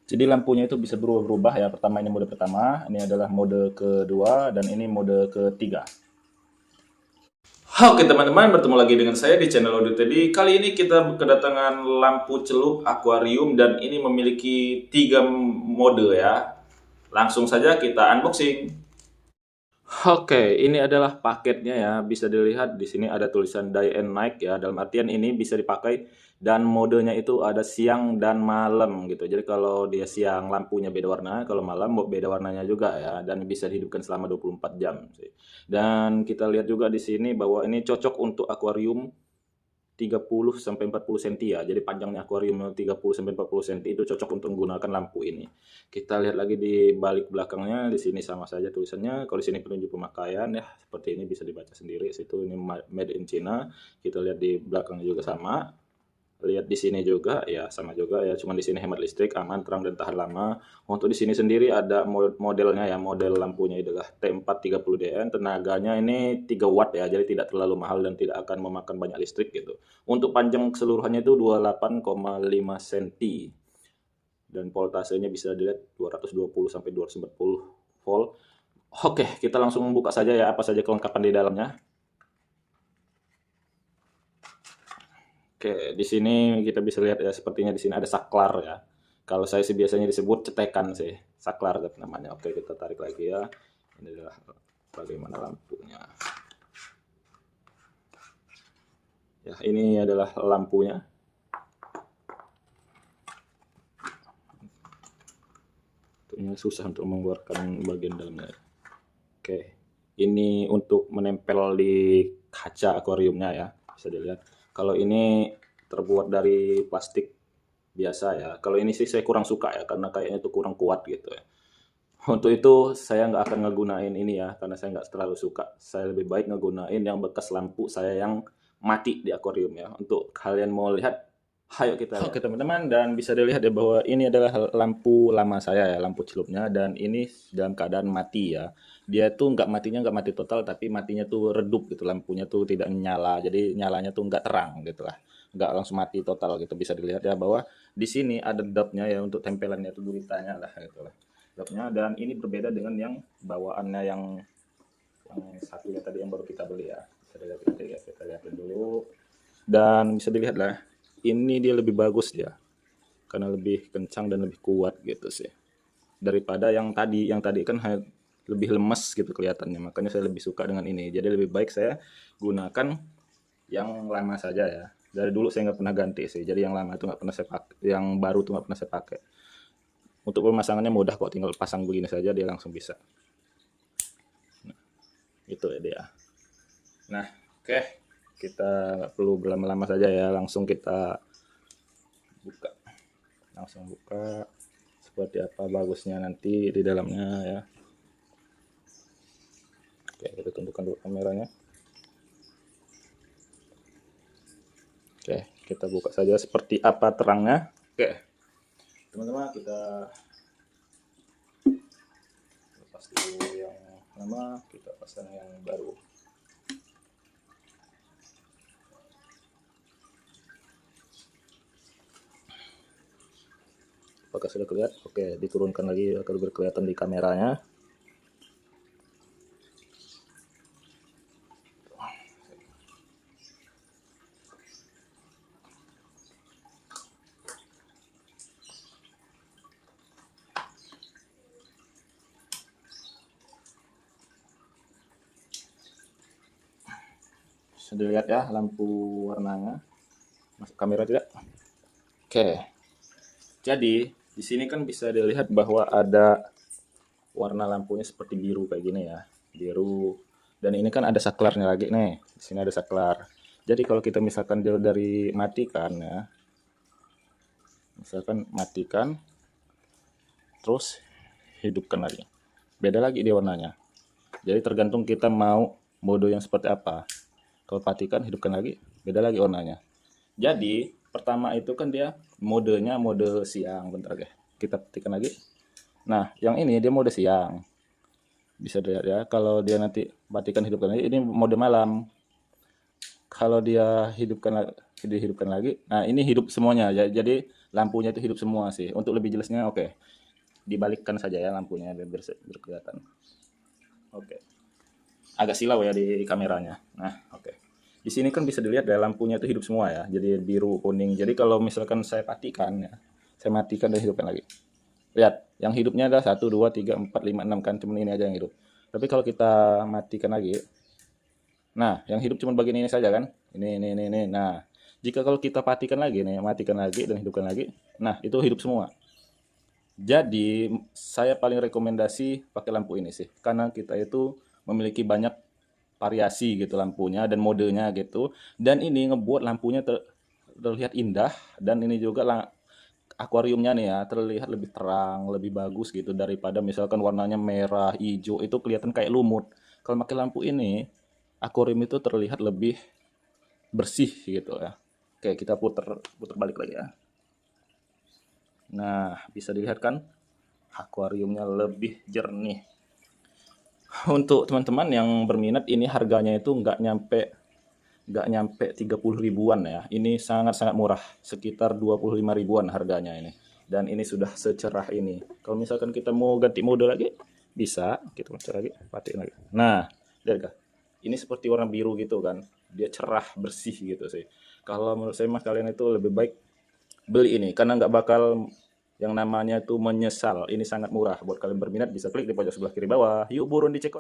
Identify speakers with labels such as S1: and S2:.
S1: Jadi lampunya itu bisa berubah-ubah ya. Pertama ini mode pertama, ini adalah mode kedua, dan ini mode ketiga. Oke teman-teman, bertemu lagi dengan saya di channel Audio Teddy. Kali ini kita kedatangan lampu celup akuarium dan ini memiliki 3 mode ya. Langsung saja kita unboxing. Oke, ini adalah paketnya ya. Bisa dilihat di sini ada tulisan day and night ya. Dalam artian ini bisa dipakai dan modenya itu ada siang dan malam gitu. Jadi kalau dia siang lampunya beda warna, kalau malam beda warnanya juga ya, dan bisa dihidupkan selama 24 jam sih. Dan kita lihat juga di sini bahwa ini cocok untuk akuarium 30 sampai 40 cm ya. Jadi panjangnya akuarium 30 sampai 40 cm itu cocok untuk menggunakan lampu ini. Kita lihat lagi di balik belakangnya, di sini sama saja tulisannya. Kalau di sini penunjuk pemakaian ya, seperti ini bisa dibaca sendiri. Situ ini made in China. Kita lihat di belakangnya juga sama. Lihat di sini juga ya sama juga ya, cuman di sini hemat listrik, aman, terang dan tahan lama. Untuk di sini sendiri ada modelnya ya, model lampunya adalah T430DN, tenaganya ini 3 watt ya, jadi tidak terlalu mahal dan tidak akan memakan banyak listrik gitu. Untuk panjang keseluruhannya itu 28,5 cm dan voltasenya bisa dilihat 220 sampai 240 volt. Oke, kita langsung buka saja ya apa saja kelengkapan di dalamnya. Oke, di sini kita bisa lihat ya, sepertinya di sini ada saklar ya. Kalau saya sih biasanya disebut cetekan sih, saklar namanya. Oke, kita tarik lagi ya. Ini adalah bagaimana lampunya. Ya, ini adalah lampunya. Ini susah untuk mengeluarkan bagian dalamnya. Oke, ini untuk menempel di kaca akuariumnya ya, bisa dilihat. Kalau ini terbuat dari plastik biasa ya. Kalau ini sih saya kurang suka ya, karena kayaknya itu kurang kuat gitu ya. Untuk itu saya nggak akan ngegunain ini ya, karena saya nggak terlalu suka. Saya lebih baik ngegunain yang bekas lampu saya yang mati di akuarium ya. Untuk kalian mau lihat, ayo kita lihat. Oke teman-teman, dan bisa dilihat ya bahwa ini adalah lampu lama saya ya, lampu celupnya, dan ini dalam keadaan mati ya. Dia tuh nggak mati total, tapi matinya tuh redup gitu, lampunya tuh tidak nyala, jadi nyalanya tuh nggak terang gitu lah. Nggak langsung mati total gitu. Bisa dilihat ya bahwa di sini ada dotnya ya untuk tempelannya tuh, duitanya lah gitu lah. Dotnya, dan ini berbeda dengan yang bawaannya yang satunya tadi yang baru kita beli ya. Bisa dilihat ya, kita lihat dulu. Dan bisa dilihat lah, ini dia lebih bagus ya, karena lebih kencang dan lebih kuat gitu sih. Daripada yang tadi kan lebih lemes gitu kelihatannya. Makanya saya lebih suka dengan ini. Jadi lebih baik saya gunakan yang lama saja ya. Dari dulu saya nggak pernah ganti sih. Jadi yang lama itu nggak pernah saya pakai, yang baru itu nggak pernah saya pakai. Untuk pemasangannya mudah kok, tinggal pasang begini saja dia langsung bisa. Itu ya dia. Nah, oke. Kita nggak perlu berlama-lama saja ya, langsung kita buka. Langsung buka. Seperti apa bagusnya nanti di dalamnya ya. Oke, kita tunjukkan dulu kameranya. Oke, kita buka saja seperti apa terangnya. Oke, teman-teman, kita lepas dulu yang lama, kita pasang yang baru. Apakah sudah kelihatan? Oke, diturunkan lagi agar lebih kelihatan di kameranya. Sudah dilihat ya lampu warnanya. Masuk kamera tidak? Oke. Jadi di sini kan bisa dilihat bahwa ada warna lampunya seperti biru kayak gini ya, biru. Dan ini kan ada saklarnya lagi nih. Di sini ada saklar. Jadi kalau kita misalkan dari matikan ya, misalkan matikan, terus hidupkan lagi. Beda lagi dia warnanya. Jadi tergantung kita mau mode yang seperti apa. Kalau matikan, hidupkan lagi, beda lagi warnanya. Jadi pertama itu kan dia modenya mode siang. Bentar guys, kita petikan lagi. Nah yang ini dia mode siang, bisa dilihat ya. Kalau dia nanti matikan, hidupkan lagi, ini mode malam. Kalau dia dihidupkan lagi, nah ini hidup semuanya ya. Jadi lampunya itu hidup semua sih. Untuk lebih jelasnya, oke, dibalikkan saja ya lampunya biar berkelihatan. Oke, agak silau ya di kameranya. Nah, oke. Di sini kan bisa dilihat ya lampunya itu hidup semua ya, jadi biru kuning. Jadi kalau misalkan saya matikan ya, saya matikan dan hidupkan lagi. Lihat, yang hidupnya ada 1, 2, 3, 4, 5, 6 kan, cuma ini aja yang hidup. Tapi kalau kita matikan lagi, nah, yang hidup cuma bagian ini saja kan? Ini. Nah, jika kalau kita matikan lagi nih, matikan lagi dan hidupkan lagi, nah itu hidup semua. Jadi, saya paling rekomendasi pakai lampu ini sih, karena kita itu memiliki banyak variasi gitu lampunya dan modenya gitu. Dan ini ngebuat lampunya terlihat indah dan ini juga akuariumnya nih ya terlihat lebih terang, lebih bagus gitu daripada misalkan warnanya merah, hijau itu kelihatan kayak lumut. Kalau pakai lampu ini, akuarium itu terlihat lebih bersih gitu ya. Oke, kita putar balik lagi ya. Nah, bisa dilihat kan akuariumnya lebih jernih. Untuk teman-teman yang berminat ini harganya itu nggak nyampe 30 ribuan ya. Ini sangat-sangat murah, sekitar 25 ribuan harganya ini. Dan ini sudah secerah ini. Kalau misalkan kita mau ganti mode lagi, bisa. Kita macet lagi, matiin lagi. Nah, lihat kah? Ini seperti warna biru gitu kan. Dia cerah, bersih gitu sih. Kalau menurut saya mah kalian itu lebih baik beli ini. Karena nggak bakal yang namanya itu menyesal. Ini sangat murah. Buat kalian berminat bisa klik di pojok sebelah kiri bawah. Yuk burun dicek.